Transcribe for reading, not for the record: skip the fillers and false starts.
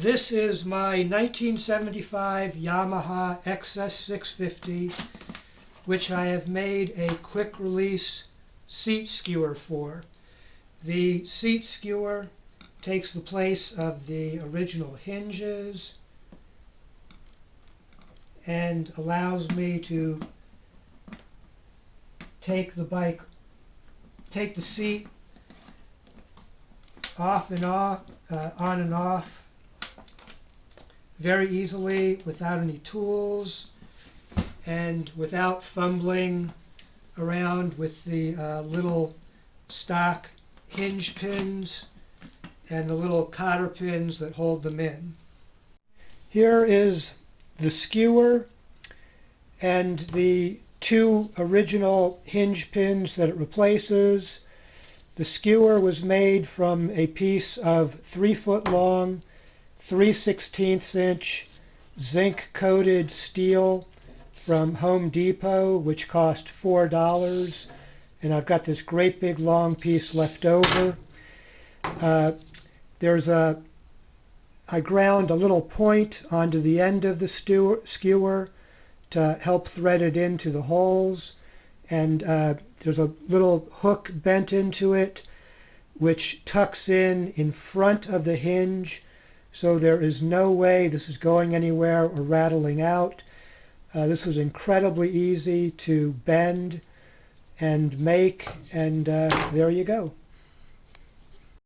This is my 1975 Yamaha XS650, which I have made a quick release seat skewer for. The seat skewer takes the place of the original hinges and allows me to take the seat off and on and off very easily without any tools and without fumbling around with the little stock hinge pins and the little cotter pins that hold them in. Here is the skewer and the two original hinge pins that it replaces. The skewer was made from a piece of 3-foot long, 3/16 inch zinc coated steel from Home Depot, which cost $4, and I've got this great big long piece left over. I ground a little point onto the end of the skewer to help thread it into the holes, and there's a little hook bent into it which tucks in front of the hinge, so there is no way this is going anywhere or rattling out. This was incredibly easy to bend and make, and there you go.